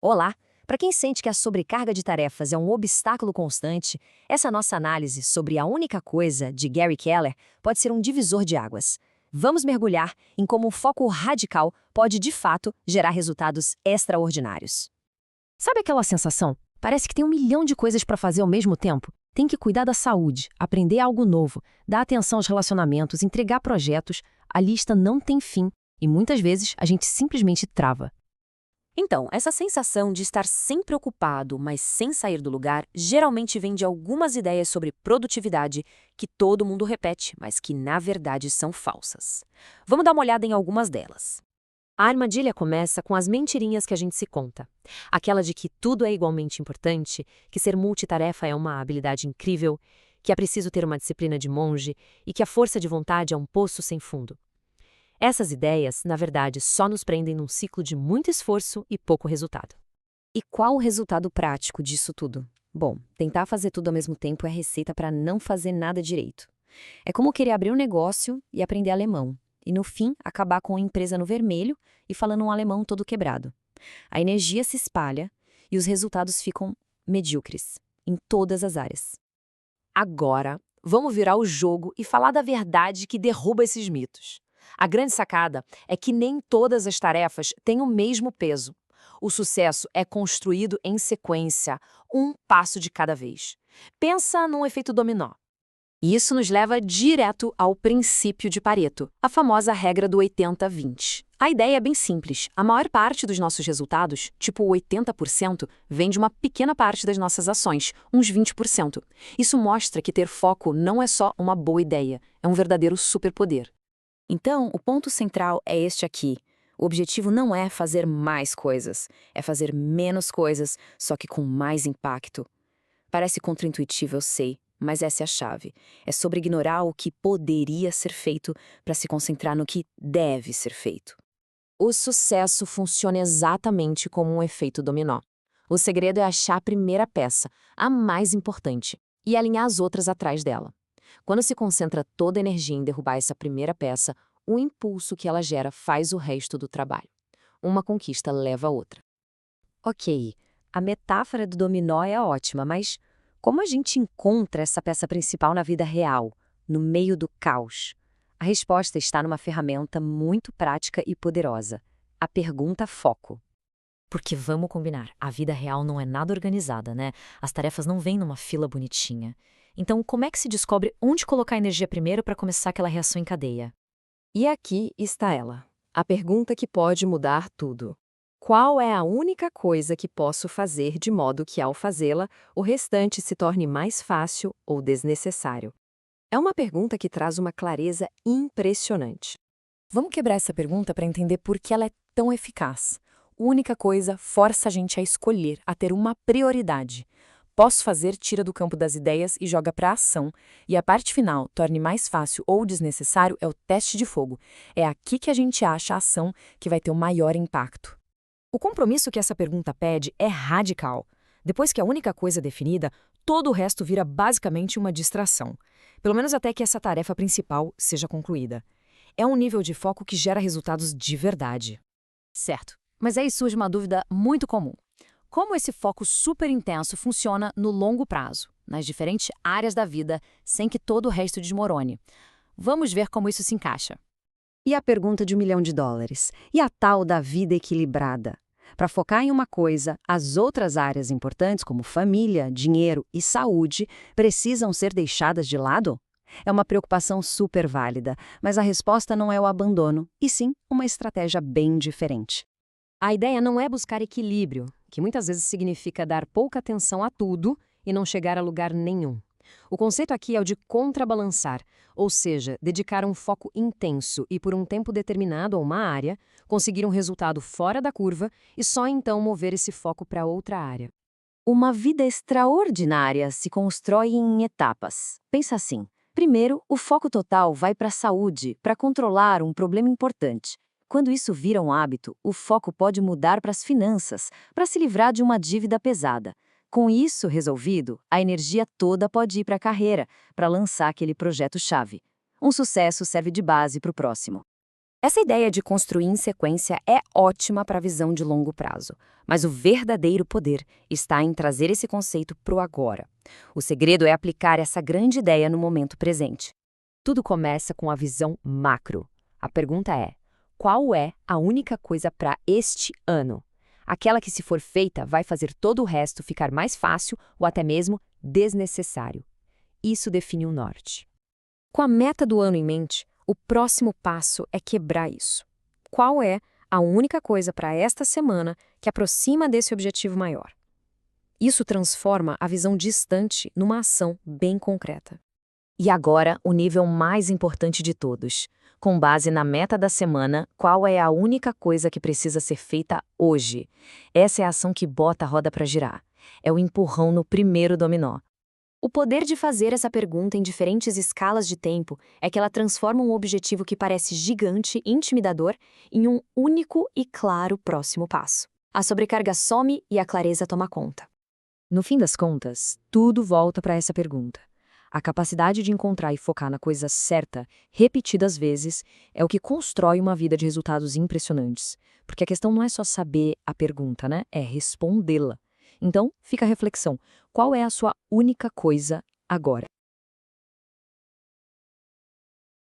Olá! Para quem sente que a sobrecarga de tarefas é um obstáculo constante, essa nossa análise sobre a única coisa de Gary Keller pode ser um divisor de águas. Vamos mergulhar em como o foco radical pode, de fato, gerar resultados extraordinários. Sabe aquela sensação? Parece que tem 1 milhão de coisas para fazer ao mesmo tempo. Tem que cuidar da saúde, aprender algo novo, dar atenção aos relacionamentos, entregar projetos. A lista não tem fim e muitas vezes a gente simplesmente trava. Então, essa sensação de estar sempre ocupado, mas sem sair do lugar, geralmente vem de algumas ideias sobre produtividade que todo mundo repete, mas que na verdade são falsas. Vamos dar uma olhada em algumas delas. A armadilha começa com as mentirinhas que a gente se conta. Aquela de que tudo é igualmente importante, que ser multitarefa é uma habilidade incrível, que é preciso ter uma disciplina de monge e que a força de vontade é um poço sem fundo. Essas ideias, na verdade, só nos prendem num ciclo de muito esforço e pouco resultado. E qual o resultado prático disso tudo? Bom, tentar fazer tudo ao mesmo tempo é receita para não fazer nada direito. É como querer abrir um negócio e aprender alemão, e no fim acabar com a empresa no vermelho e falando um alemão todo quebrado. A energia se espalha e os resultados ficam medíocres, em todas as áreas. Agora, vamos virar o jogo e falar da verdade que derruba esses mitos. A grande sacada é que nem todas as tarefas têm o mesmo peso. O sucesso é construído em sequência, um passo de cada vez. Pensa num efeito dominó. E isso nos leva direto ao princípio de Pareto, a famosa regra do 80-20. A ideia é bem simples. A maior parte dos nossos resultados, tipo 80%, vem de uma pequena parte das nossas ações, uns 20%. Isso mostra que ter foco não é só uma boa ideia, é um verdadeiro superpoder. Então, o ponto central é este aqui. O objetivo não é fazer mais coisas, é fazer menos coisas, só que com mais impacto. Parece contraintuitivo, eu sei, mas essa é a chave. É sobre ignorar o que poderia ser feito para se concentrar no que deve ser feito. O sucesso funciona exatamente como um efeito dominó. O segredo é achar a primeira peça, a mais importante, e alinhar as outras atrás dela. Quando se concentra toda a energia em derrubar essa primeira peça, o impulso que ela gera faz o resto do trabalho. Uma conquista leva a outra. Ok, a metáfora do dominó é ótima, mas como a gente encontra essa peça principal na vida real, no meio do caos? A resposta está numa ferramenta muito prática e poderosa: a pergunta foco. Porque vamos combinar, a vida real não é nada organizada, né? As tarefas não vêm numa fila bonitinha. Então, como é que se descobre onde colocar a energia primeiro para começar aquela reação em cadeia? E aqui está ela, a pergunta que pode mudar tudo. Qual é a única coisa que posso fazer de modo que, ao fazê-la, o restante se torne mais fácil ou desnecessário? É uma pergunta que traz uma clareza impressionante. Vamos quebrar essa pergunta para entender por que ela é tão eficaz. Única coisa força a gente a escolher, a ter uma prioridade. Posso fazer tira do campo das ideias e joga para a ação. E a parte final, torne mais fácil ou desnecessário, é o teste de fogo. É aqui que a gente acha a ação que vai ter o maior impacto. O compromisso que essa pergunta pede é radical. Depois que a única coisa é definida, todo o resto vira basicamente uma distração. Pelo menos até que essa tarefa principal seja concluída. É um nível de foco que gera resultados de verdade. Certo, mas aí surge uma dúvida muito comum. Como esse foco super intenso funciona no longo prazo, nas diferentes áreas da vida, sem que todo o resto desmorone? Vamos ver como isso se encaixa. E a pergunta de US$ 1 milhão? E a tal da vida equilibrada? Para focar em uma coisa, as outras áreas importantes, como família, dinheiro e saúde, precisam ser deixadas de lado? É uma preocupação super válida, mas a resposta não é o abandono, e sim uma estratégia bem diferente. A ideia não é buscar equilíbrio, que muitas vezes significa dar pouca atenção a tudo e não chegar a lugar nenhum. O conceito aqui é o de contrabalançar, ou seja, dedicar um foco intenso e por um tempo determinado a uma área, conseguir um resultado fora da curva e só então mover esse foco para outra área. Uma vida extraordinária se constrói em etapas. Pensa assim: primeiro, o foco total vai para a saúde, para controlar um problema importante. Quando isso vira um hábito, o foco pode mudar para as finanças, para se livrar de uma dívida pesada. Com isso resolvido, a energia toda pode ir para a carreira, para lançar aquele projeto-chave. Um sucesso serve de base para o próximo. Essa ideia de construir em sequência é ótima para a visão de longo prazo, mas o verdadeiro poder está em trazer esse conceito para o agora. O segredo é aplicar essa grande ideia no momento presente. Tudo começa com a visão macro. A pergunta é: qual é a única coisa para este ano? Aquela que, se for feita, vai fazer todo o resto ficar mais fácil ou até mesmo desnecessário. Isso define o norte. Com a meta do ano em mente, o próximo passo é quebrar isso. Qual é a única coisa para esta semana que aproxima desse objetivo maior? Isso transforma a visão distante numa ação bem concreta. E agora, o nível mais importante de todos. Com base na meta da semana, qual é a única coisa que precisa ser feita hoje? Essa é a ação que bota a roda para girar. É o empurrão no primeiro dominó. O poder de fazer essa pergunta em diferentes escalas de tempo é que ela transforma um objetivo que parece gigante e intimidador em um único e claro próximo passo. A sobrecarga some e a clareza toma conta. No fim das contas, tudo volta para essa pergunta. A capacidade de encontrar e focar na coisa certa, repetidas vezes, é o que constrói uma vida de resultados impressionantes. Porque a questão não é só saber a pergunta, né? É respondê-la. Então, fica a reflexão. Qual é a sua única coisa agora?